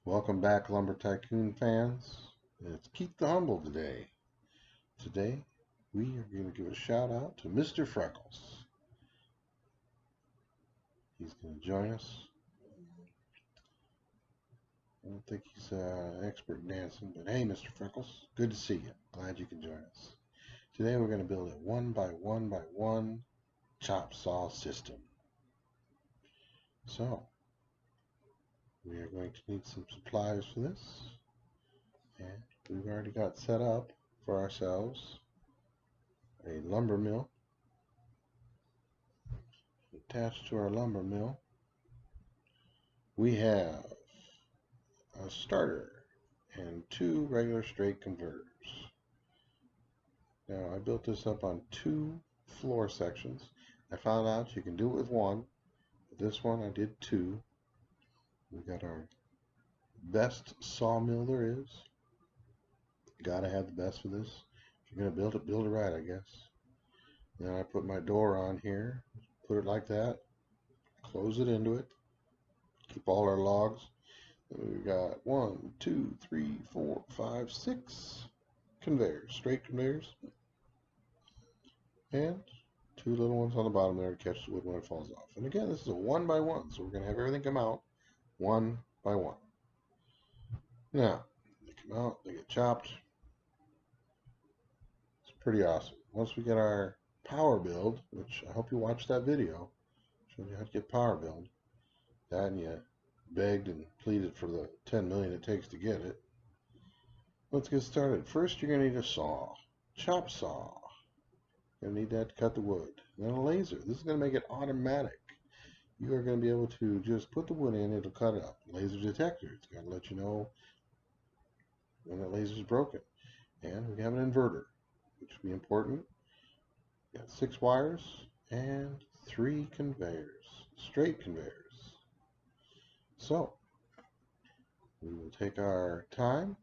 Welcome back, Lumber Tycoon fans. It's Keith the Humble today. Today, we are going to give a shout out to Mr. Freckles. He's going to join us. I don't think he's an expert in dancing, but hey, Mr. Freckles, good to see you. Glad you can join us. Today, we're going to build a 1x1x1 Chopsaw system. So, we are going to need some supplies for this. And we've already got set up for ourselves a lumber mill. Attached to our lumber mill, we have a starter and two regular straight converters. Now, I built this up on 2 floor sections. I found out you can do it with 1, but this one I did 2. We got our best sawmill there is. Gotta have the best for this. If you're gonna build it right, I guess. Then I put my door on here, put it like that, close it into it, keep all our logs. We've got 1, 2, 3, 4, 5, 6 conveyors, straight conveyors, and 2 little ones on the bottom there to catch the wood when it falls off. And again, this is a 1x1, so we're going to have everything come out 1 by 1. Now, they come out, they get chopped. It's pretty awesome. Once we get our power build, which I hope you watched that video, showed you how to get power build, that and you begged and pleaded for the 10 million it takes to get it. Let's get started. First, you're going to need a saw, chop saw. You're going to need that to cut the wood. Then a laser. This is going to make it automatic. You are going to be able to just put the wood in, it'll cut it up. Laser detector. It's going to let you know when the laser is broken. And we have an inverter, which will be important. We got 6 wires and 3 conveyors, straight conveyors. So, we will take our time,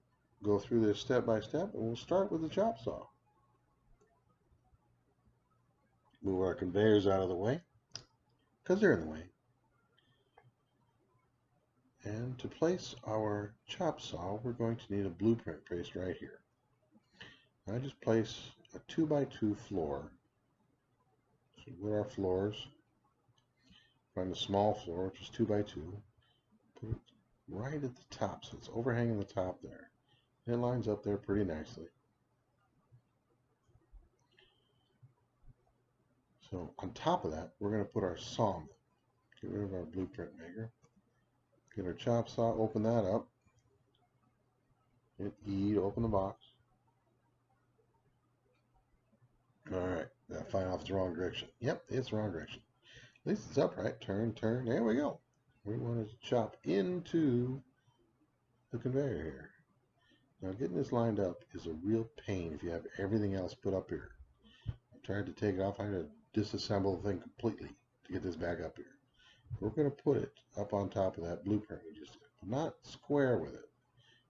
go through this step by step, and we'll start with the chop saw. Move our conveyors out of the way, because they're in the way. And to place our chop saw, we're going to need a blueprint placed right here. I just place a 2x2 floor. So with our floors, find a small floor, which is 2x2, put it right at the top, so it's overhanging the top there. It lines up there pretty nicely. So on top of that, we're going to put our sawmill. Get rid of our blueprint maker. Get our chop saw, open that up. Hit E to open the box. Alright, gotta find out if it's the wrong direction. Yep, it's the wrong direction. At least it's upright. Turn, turn. There we go. We want to chop into the conveyor here. Now getting this lined up is a real pain if you have everything else put up here. I tried to take it off. I had to disassemble the thing completely to get this back up here. We're going to put it up on top of that blueprint we just did, but not square with it.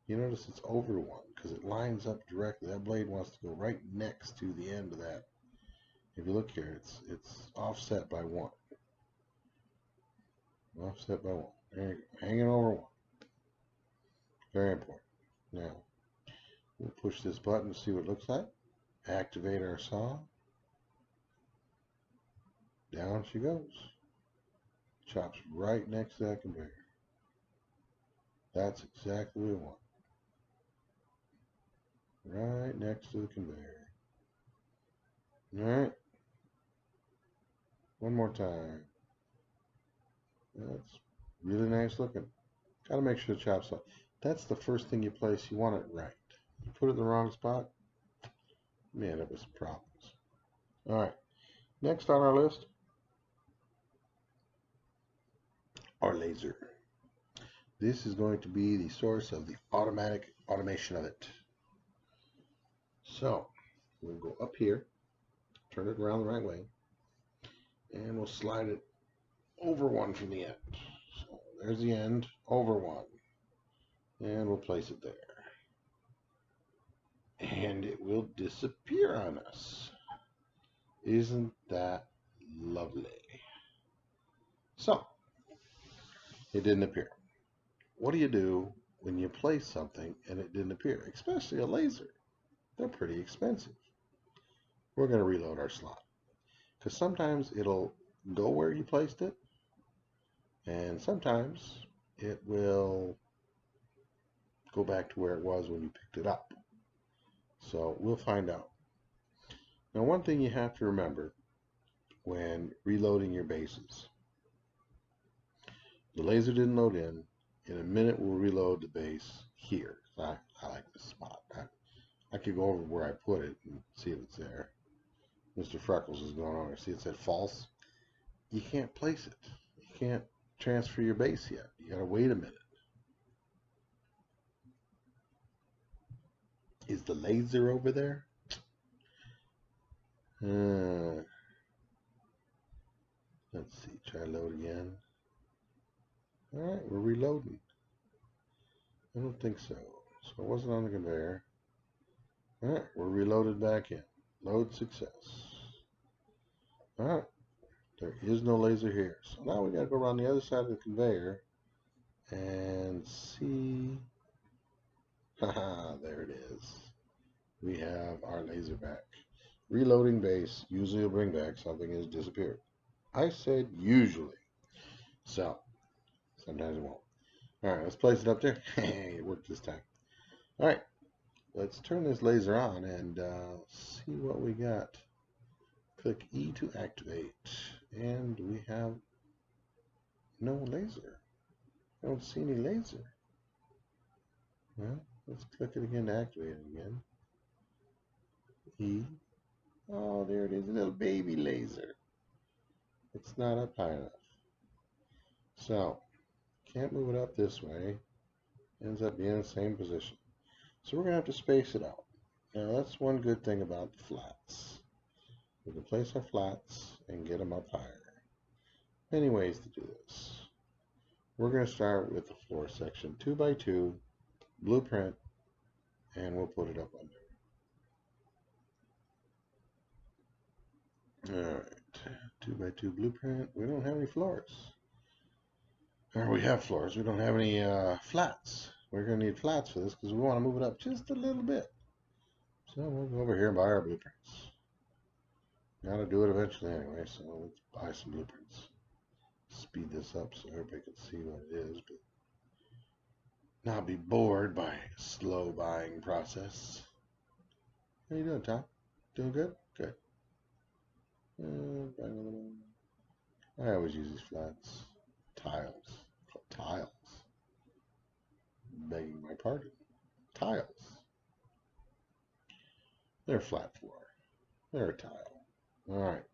You notice it's over 1 because it lines up directly. That blade wants to go right next to the end of that. If you look here, it's offset by 1. Offset by 1. There you go. Hanging over 1. Very important. Now, we'll push this button to see what it looks like. Activate our saw. Down she goes. Chops right next to that conveyor. That's exactly what we want. Right next to the conveyor. Alright. One more time. That's really nice looking. Gotta make sure the chop saw. That's the first thing you place. You want it right. You put it in the wrong spot, you may end up with some problems. Alright. Next on our list, our laser. This is going to be the source of the automation of it. So, we'll go up here, turn it around the right way, and we'll slide it over 1 from the end. So there's the end, over 1. And we'll place it there. And it will disappear on us. Isn't that lovely? So, it didn't appear. What do you do when you place something and it didn't appear, especially a laser. They're pretty expensive. We're going to reload our slot because sometimes it'll go where you placed it, and sometimes it will go back to where it was when you picked it up. So we'll find out. Now, one thing you have to remember when reloading your bases, the laser didn't load in a minute we'll reload the base here. I like this spot. I could go over where I put it and see if it's there. Mr. Freckles is going on there. See, it said false. You can't place it. You can't transfer your base yet. You gotta wait a minute. Is the laser over there? Let's see. Try load again. All right, we're reloading. I don't think so. So it wasn't on the conveyor. All right, we're reloaded back in. Load success. All right, there is no laser here. So now we got to go around the other side of the conveyor and see. Haha, there it is. We have our laser back. Reloading base usually will bring back something has disappeared. I said usually. So, sometimes it won't. All right, let's place it up there. It worked this time. All right, let's turn this laser on and see what we got. Click E to activate, and we have no laser. I don't see any laser. Well, let's click it again to activate it again. E. Oh, there it is, a little baby laser. It's not up high enough. So, can't move it up this way. Ends up being in the same position. So we're going to have to space it out. Now, that's one good thing about the flats. We can place our flats and get them up higher. Many ways to do this. We're going to start with the floor section 2x2 blueprint, and we'll put it up under. Alright, 2x2 blueprint. We don't have any floors. Or we have floors. We don't have any flats. We're going to need flats for this because we want to move it up just a little bit. So we'll go over here and buy our blueprints. Got to do it eventually anyway, so let's buy some blueprints. Speed this up so everybody can see what it is, but not be bored by a slow buying process. How you doing, Tom? Doing good? Good. Buy another one. I always use these flats. Tiles. Tiles. Begging my pardon. Tiles. They're flat floor. They're a tile. Alright.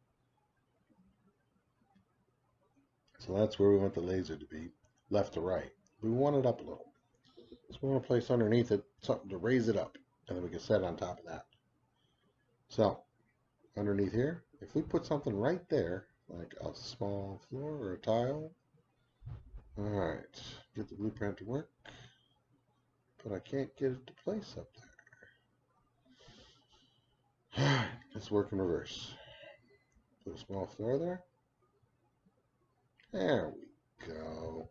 So that's where we want the laser to be. Left to right. We want it up a little. So we want to place underneath it something to raise it up. And then we can set on top of that. So, underneath here, if we put something right there, like a small floor or a tile. Alright. Get the blueprint to work. But I can't get it to place up there. Alright, let's work in reverse. Put a small floor there. There we go.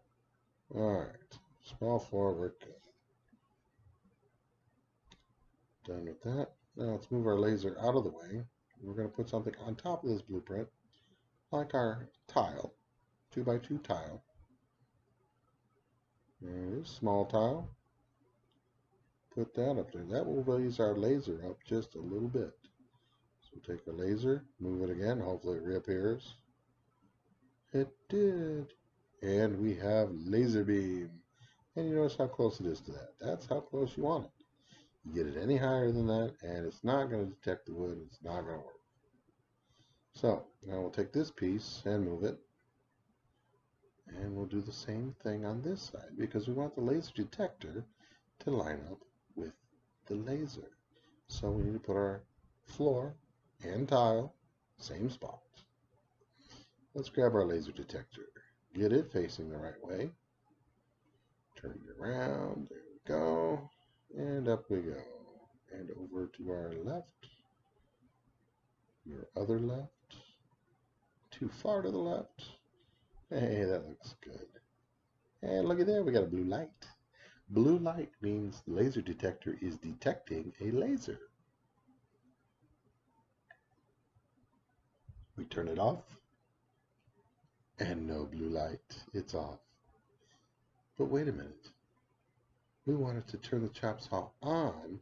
Alright. Small floor, we're good. Done with that. Now let's move our laser out of the way. We're going to put something on top of this blueprint, like our tile, 2x2 tile. There it is, small tile. Put that up there. That will raise our laser up just a little bit. So we'll take our laser, move it again, hopefully it reappears. It did. And we have laser beam. And you notice how close it is to that. That's how close you want it. You get it any higher than that, and it's not going to detect the wood. It's not going to work. So, now we'll take this piece and move it. And we'll do the same thing on this side, because we want the laser detector to line up with the laser. So we need to put our floor and tile, same spot. Let's grab our laser detector. Get it facing the right way. Turn it around. There we go. And up we go. And over to our left. Your other left. Too far to the left. Hey, that looks good. And look at there, we got a blue light. Blue light means the laser detector is detecting a laser. We turn it off, and no blue light. It's off. But wait a minute. We wanted to turn the Chopsaw on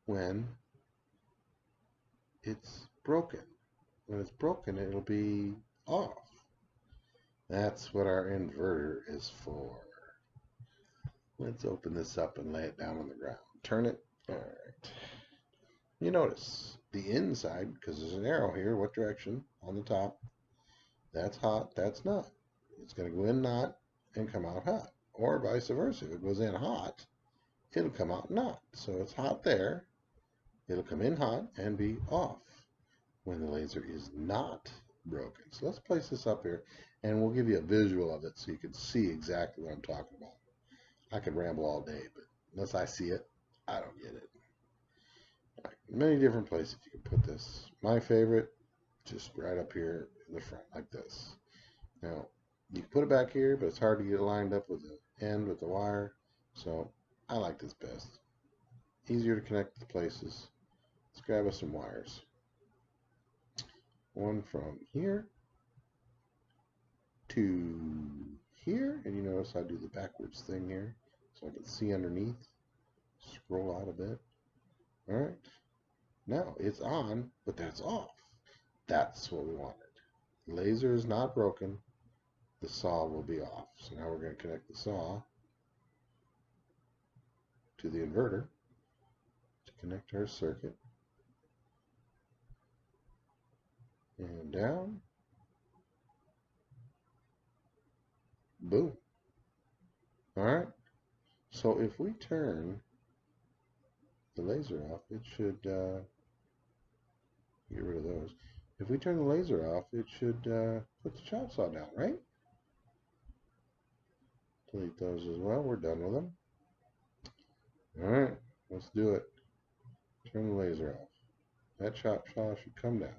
when it's broken. When it's broken, it'll be off. That's what our inverter is for. Let's open this up and lay it down on the ground. Turn it. All right. You notice the inside, because there's an arrow here, what direction? On the top. That's hot, that's not. It's going to go in not and come out hot. Or vice versa. If it goes in hot, it'll come out not. So it's hot there. It'll come in hot and be off when the laser is not broken. So let's place this up here, and we'll give you a visual of it so you can see exactly what I'm talking about. I could ramble all day, but unless I see it, I don't get it. Right. Many different places you can put this. My favorite, just right up here in the front, like this. Now, you can put it back here, but it's hard to get it lined up with the end with the wire. So I like this best. Easier to connect the places. Let's grab us some wires. One from here to here, and you notice I do the backwards thing here so I can see underneath. Scroll out a bit. All right. Now it's on, but that's off. That's what we wanted. The laser is not broken. The saw will be off. So now we're going to connect the saw to the inverter to connect our circuit. And down. Boom. All right. So if we turn the laser off, it should get rid of those. If we turn the laser off, it should put the Chopsaw down, right? Delete those as well. We're done with them. All right, let's do it. Turn the laser off. That Chopsaw should come down.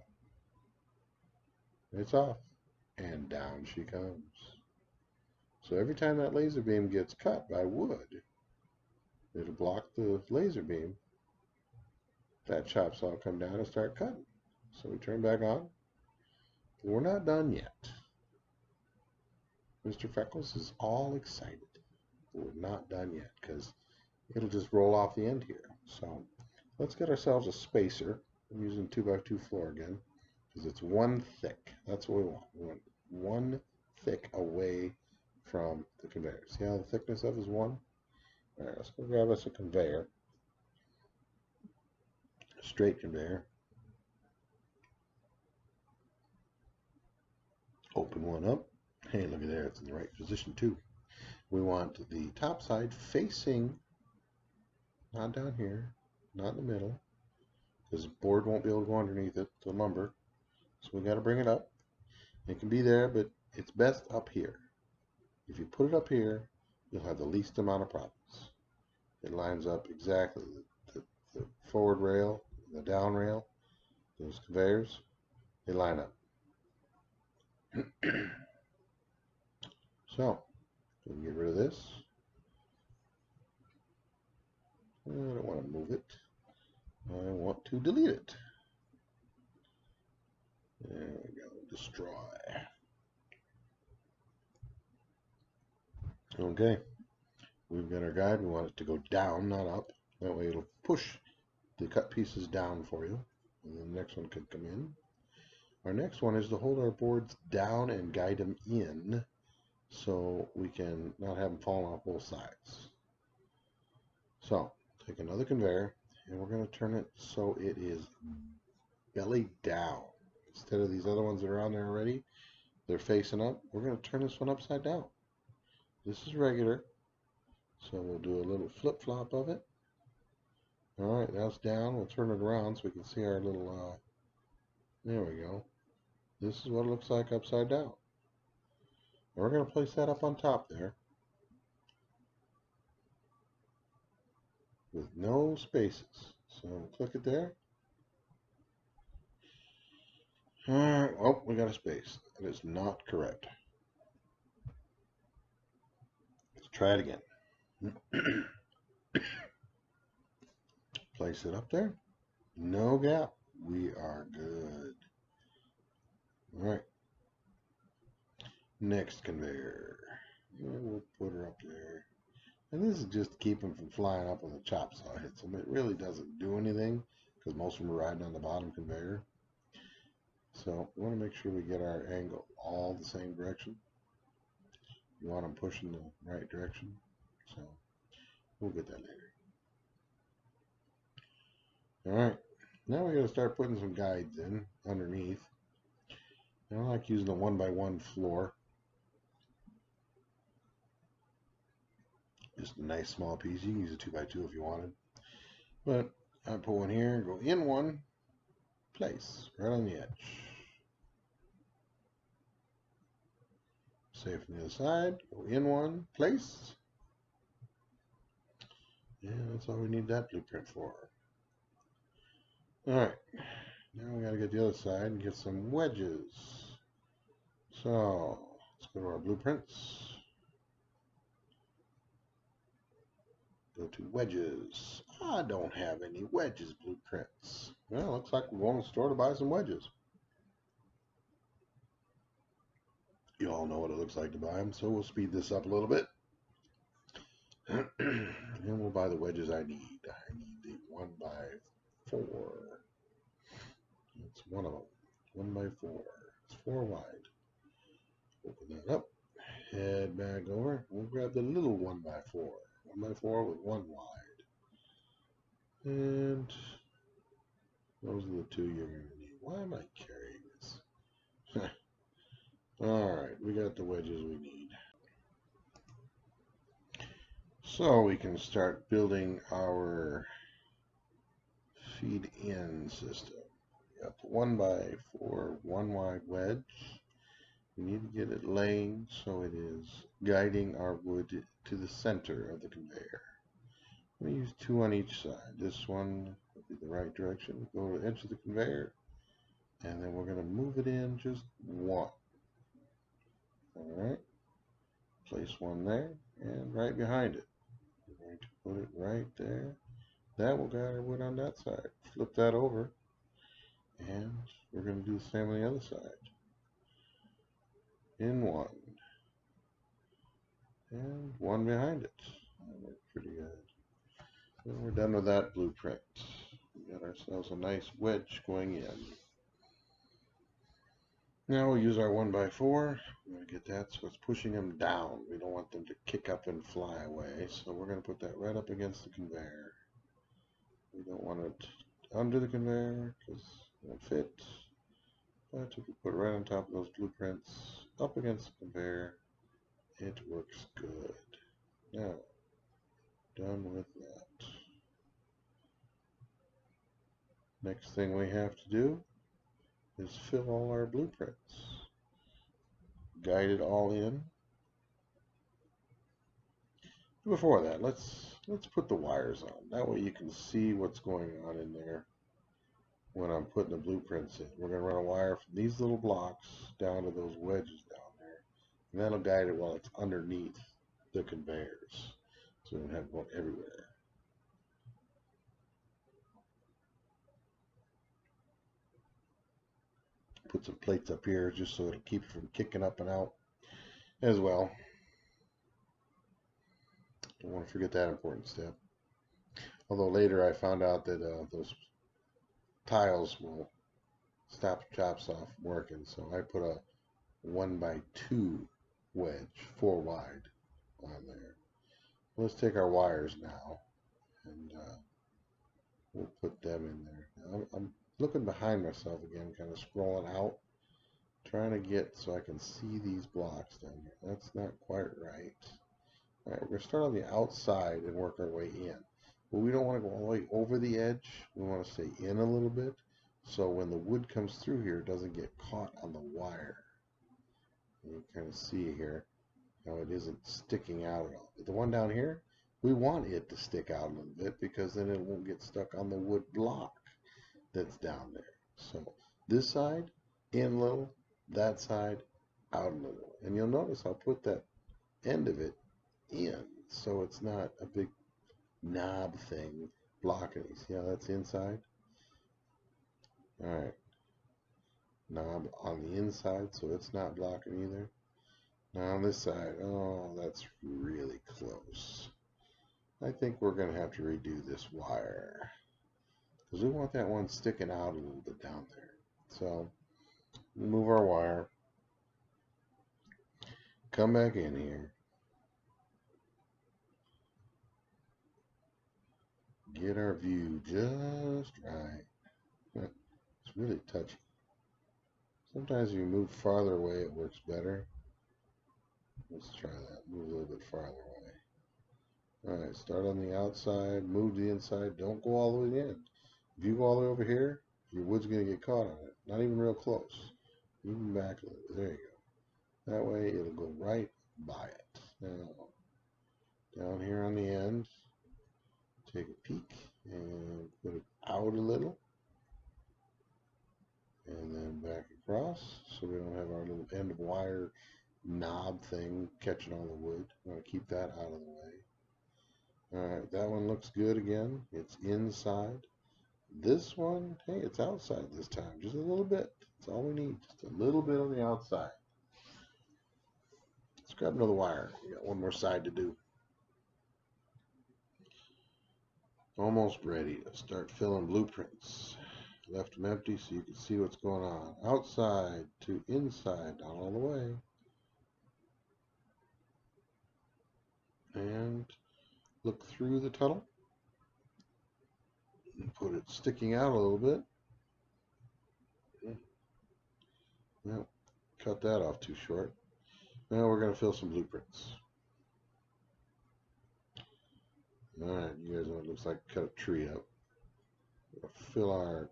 It's off, and down she comes. So every time that laser beam gets cut by wood, it'll block the laser beam. That Chopsaw will come down and start cutting. So we turn back on. But we're not done yet. Mr. Freckles is all excited. But we're not done yet because it'll just roll off the end here. So let's get ourselves a spacer. I'm using 2x2 floor again because it's one thick. That's what we want. We want one thick away from the conveyor. See how the thickness of it is one? All right, let's go grab us a conveyor. A straight conveyor. Open one up. Hey, look at there. It's in the right position too. We want the top side facing, not down here, not in the middle, because the board won't be able to go underneath it, the lumber. So we got to bring it up. It can be there, but it's best up here. If you put it up here, you'll have the least amount of problems. It lines up exactly. The forward rail, the down rail, those conveyors, they line up. So, we can get rid of this. I don't want to move it. I want to delete it. There we go. Destroy. Okay. We've got our guide. We want it to go down, not up. That way it'll push the cut pieces down for you. And then the next one can come in. Our next one is to hold our boards down and guide them in so we can not have them falling off both sides. So, take another conveyor and we're going to turn it so it is belly down. Instead of these other ones that are on there already, they're facing up. We're going to turn this one upside down. This is regular, so we'll do a little flip-flop of it. All right, that's down. We'll turn it around so we can see our little, there we go. This is what it looks like upside down. And we're going to place that up on top there with no spaces. So click it there. All right, oh, we got a space. That is not correct. Let's try it again. Place it up there. No gap. We are good. All right. Next conveyor. Yeah, we'll put her up there. And this is just to keep them from flying up when the chop saw hits them. It really doesn't do anything because most of them are riding on the bottom conveyor. So we want to make sure we get our angle all the same direction. You want them pushing the right direction. So we'll get that later. All right. Now we're going to start putting some guides in underneath. And I like using a 1x1 floor. Just a nice small piece. You can use a 2x2 if you wanted. But I put one here, go in one, place, right on the edge. Same from the other side, go in one, place. And that's all we need that blueprint for. Alright, now we gotta get the other side and get some wedges. So, let's go to our blueprints. Go to wedges. I don't have any wedges blueprints. Well, looks like we're going to the store to buy some wedges. You all know what it looks like to buy them, so we'll speed this up a little bit. And we'll buy the wedges I need. I need the 1x4. That's one of them. 1x4. It's 4 wide. Open that up. Head back over. We'll grab the little 1x4. 1x4 with 1 wide. And those are the two you're going to need. Why am I carrying this? Alright, we got the wedges we need. So we can start building our feed-in system. We got the 1x4 1 wide wedge. We need to get it laying so it is guiding our wood to the center of the conveyor. We use 2 on each side. This one will be the right direction. Go to the edge of the conveyor, and then we're going to move it in just 1. Alright, place one there, and right behind it. We're going to put it right there. That will guide our wood on that side. Flip that over, and we're going to do the same on the other side. In 1. And 1 behind it. That worked pretty good. And we're done with that blueprint. We got ourselves a nice wedge going in. Now we'll use our 1x4. We're going to get that so it's pushing them down. We don't want them to kick up and fly away. So we're going to put that right up against the conveyor. We don't want it under the conveyor because it won't fit. But if we put it right on top of those blueprints, up against the conveyor, it works good. Now, done with that. Next thing we have to do is fill all our blueprints. Guide it all in. Before that, let's put the wires on. That way you can see what's going on in there when I'm putting the blueprints in. We're going to run a wire from these little blocks down to those wedges down there. And that'll guide it while it's underneath the conveyors. So we don't have one everywhere. Put some plates up here just so it'll keep it from kicking up and out as well. Don't want to forget that important step. Although later I found out that those tiles will stop Chopsaw from working, so I put a 1x2 wedge 4 wide on there. Let's take our wires now and we'll put them in there. Now, I'm looking behind myself again, kind of scrolling out, trying to get so I can see these blocks down here. That's not quite right. All right, we're going to start on the outside and work our way in. But we don't want to go all the way over the edge. We want to stay in a little bit so when the wood comes through here, it doesn't get caught on the wire. And you kind of see here how it isn't sticking out at all. But the one down here, we want it to stick out a little bit because then it won't get stuck on the wood block that's down there. So this side, in a little, that side, out a little. And you'll notice I'll put that end of it in so it's not a big knob thing blocking it. See how that's inside? Alright, knob on the inside, so it's not blocking either. Now on this side, oh, that's really close. I think we're going to have to redo this wire, because we want that one sticking out a little bit down there. So, move our wire, come back in here, get our view just right. It's really touchy. Sometimes if you move farther away, it works better. Let's try that. Move a little bit farther away. Alright, start on the outside, move to the inside. Don't go all the way in. If you go all the way over here, your wood's going to get caught on it. Not even real close. Even back a little bit. There you go. That way it'll go right by it. Now, down here on the end, take a peek and put it out a little. And then back across, so we don't have our little end of wire knob thing catching all the wood. I want to keep that out of the way. Alright, that one looks good again. It's inside. This one, hey, it's outside this time. Just a little bit. That's all we need. Just a little bit on the outside. Let's grab another wire. We got one more side to do. Almost ready to start filling blueprints. Left them empty so you can see what's going on. Outside to inside, down all the way. And look through the tunnel. And put it sticking out a little bit. No, cut that off too short. Now we're going to fill some blueprints. Alright, you guys know what it looks like. Cut a tree up. We'll fill our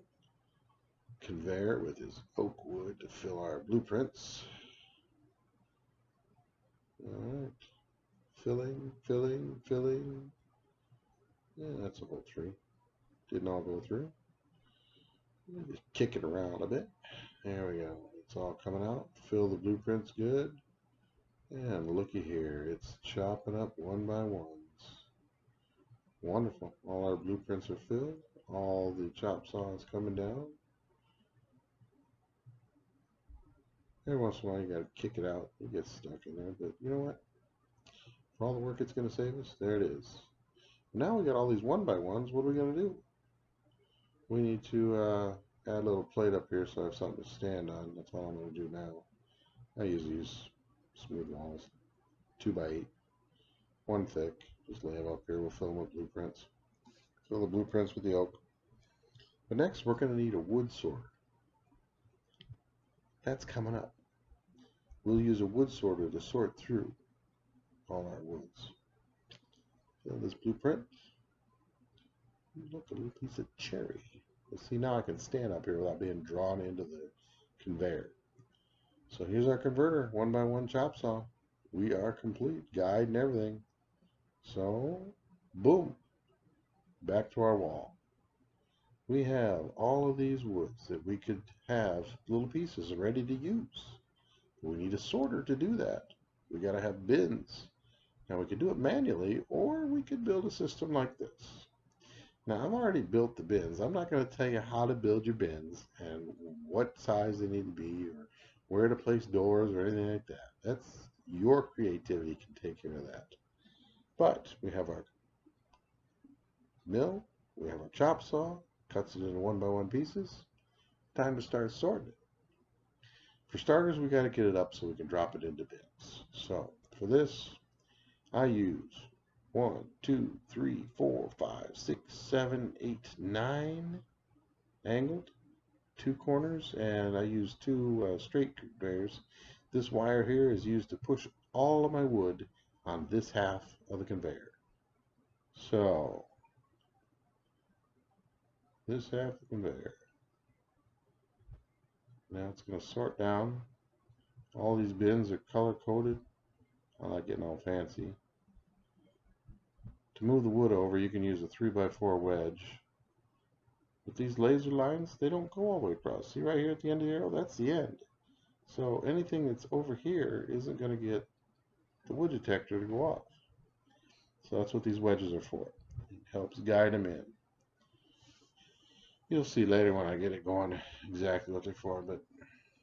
conveyor with his oak wood to fill our blueprints. Alright. Filling, filling, filling. Yeah, that's a whole tree. Didn't all go through. Just kick it around a bit. There we go. It's all coming out. Fill the blueprints good. And looky here. It's chopping up one by ones. Wonderful. All our blueprints are filled. All the chop saw is coming down. Every once in a while you gotta kick it out. It gets stuck in there. But you know what? For all the work it's going to save us, there it is. Now we got all these one by ones. What are we going to do? We need to add a little plate up here so I have something to stand on. That's all I'm going to do now. I usually use smooth walls, 2x8, one thick. Just lay them up here. We'll fill them with blueprints. Fill the blueprints with the oak. But next, we're going to need a wood sorter. That's coming up. We'll use a wood sorter to sort through all our woods. Fill this blueprint. Look, a little piece of cherry. See, now I can stand up here without being drawn into the conveyor. So here's our converter, 1x1 chop saw. We are complete, guide and everything. So, boom, back to our wall. We have all of these woods that we could have little pieces ready to use. We need a sorter to do that. We got to have bins. Now we could do it manually, or we could build a system like this. Now, I've already built the bins. I'm not going to tell you how to build your bins and what size they need to be or where to place doors or anything like that. That's your creativity can take care of that. But we have our mill, we have our chop saw, cuts it into 1x1 pieces. Time to start sorting it. For starters, we got to get it up so we can drop it into bins. So for this, I use 1, 2, 3, 4, 5, 6, 7, 8, 9 angled, 2 corners, and I use 2 straight conveyors. This wire here is used to push all of my wood on this half of the conveyor. So, this half of the conveyor. Now it's going to sort down. All these bins are color coded. I like getting all fancy. To move the wood over, you can use a 3x4 wedge. But these laser lines, they don't go all the way across. See right here at the end of the arrow? That's the end. So anything that's over here isn't going to get the wood detector to go off. So that's what these wedges are for. It helps guide them in. You'll see later when I get it going exactly what they're for, but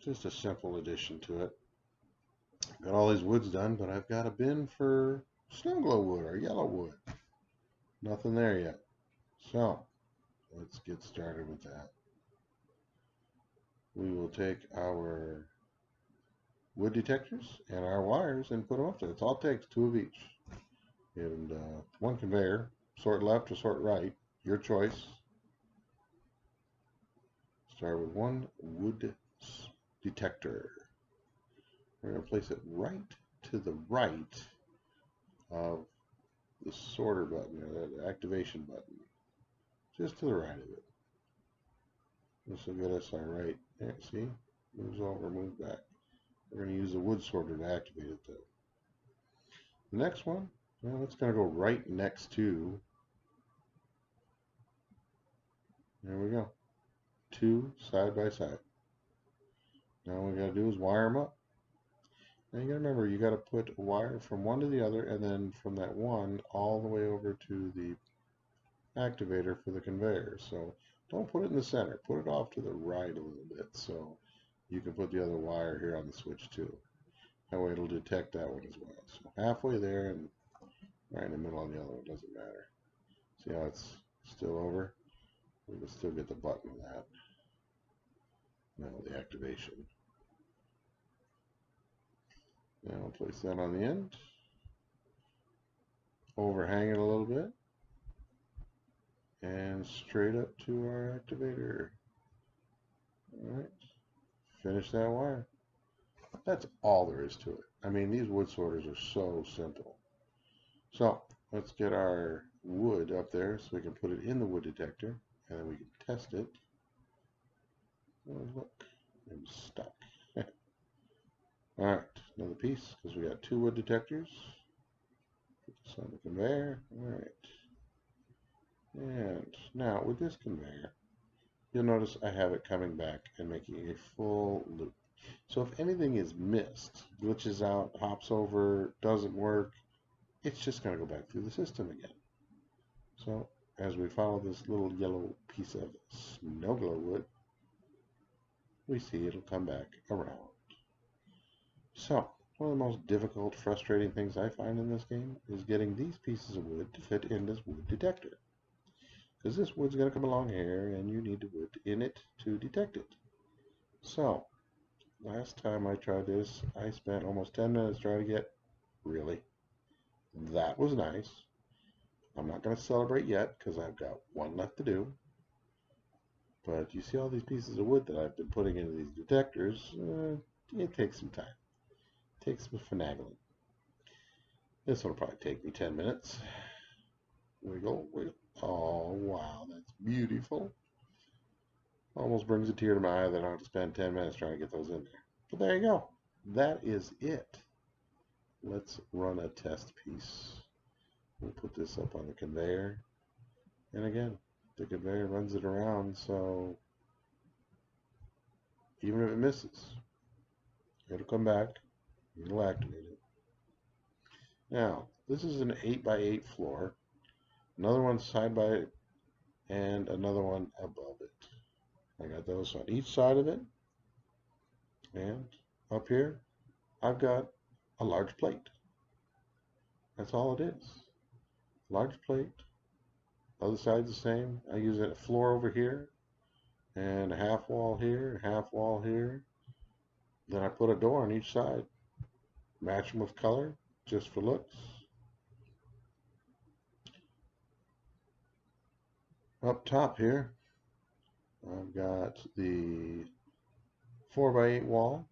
just a simple addition to it. Got all these woods done, but I've got a bin for snow glow wood or yellow wood. Nothing there yet. So let's get started with that. We will take our wood detectors and our wires and put them up there. It's all it takes, 2 of each. And one conveyor, sort left or sort right, your choice. Start with one wood detector. We're going to place it right to the right of the sorter button, or the activation button. Just to the right of it. This will get us our right. Yeah, see? Moves over, moves back. We're going to use the wood sorter to activate it though. The next one, well, it's going to go right next to, there we go, 2 side by side. Now all we got to do is wire them up. Now you got to remember, you got to put a wire from one to the other, and then from that one all the way over to the activator for the conveyor. So don't put it in the center, put it off to the right a little bit so you can put the other wire here on the switch too. That way it'll detect that one as well. So halfway there and right in the middle on the other one, doesn't matter. See how it's still over? We can still get the button of that. Now the activation. Now I'll place that on the end. Overhang it a little bit. And straight up to our activator. Alright. Finish that wire. That's all there is to it. I mean, these wood sorters are so simple. So let's get our wood up there so we can put it in the wood detector and then we can test it. Oh, look, I'm stuck. Alright, another piece because we got 2 wood detectors. Put this on the conveyor. Alright. And now with this conveyor, you'll notice I have it coming back and making a full loop. So if anything is missed, glitches out, hops over, doesn't work, it's just going to go back through the system again. So as we follow this little yellow piece of snow glow wood, we see it'll come back around. So one of the most difficult, frustrating things I find in this game is getting these pieces of wood to fit in this wood detector. Because this wood's going to come along here and you need the wood in it to detect it. So last time I tried this, I spent almost 10 minutes trying to get, really? That was nice. I'm not going to celebrate yet because I've got one left to do. But you see all these pieces of wood that I've been putting into these detectors, it takes some time. It takes some finagling. This will probably take me 10 minutes. Wiggle, wiggle. Oh, wow, that's beautiful. Almost brings a tear to my eye that I have to spend 10 minutes trying to get those in there. But there you go. That is it. Let's run a test piece. We'll put this up on the conveyor. And again, the conveyor runs it around, so even if it misses, it'll come back, it'll activate it. Now, this is an 8x8 floor. Another one side by it, and another one above it. I got those on each side of it. And up here, I've got a large plate. That's all it is. Large plate. Other side's the same. I use a floor over here, and a half wall here, half wall here. Then I put a door on each side. Match them with color, just for looks. Up top here, I've got the 4x8 wall,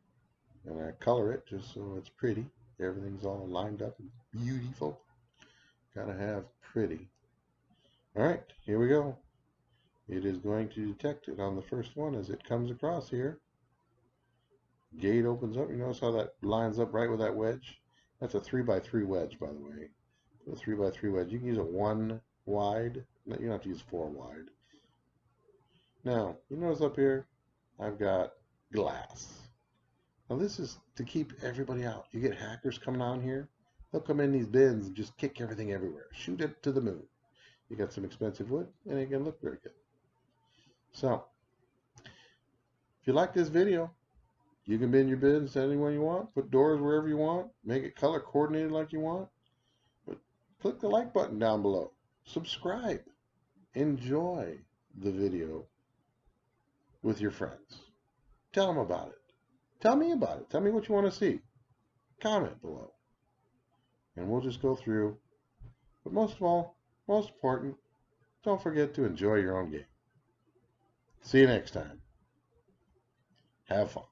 and I color it just so it's pretty. Everything's all lined up and beautiful. Gotta have pretty. Alright, here we go. It is going to detect it on the first one as it comes across here. Gate opens up. You notice how that lines up right with that wedge? That's a 3x3 wedge, by the way. A 3x3 wedge. You can use a 1 wide. You don't have to use 4 wide. Now, you notice up here, I've got glass. Now this is to keep everybody out. You get hackers coming on here, They'll come in these bins and just kick everything everywhere. Shoot it to the moon. You got some expensive wood, and it can look very good. So, if you like this video, you can bend your bins any way you want, put doors wherever you want, make it color coordinated like you want. But click the like button down below. Subscribe. Enjoy the video with your friends. Tell them about it. Tell me about it. Tell me what you want to see. Comment below. And we'll just go through. But most of all, most important, don't forget to enjoy your own game. See you next time. Have fun.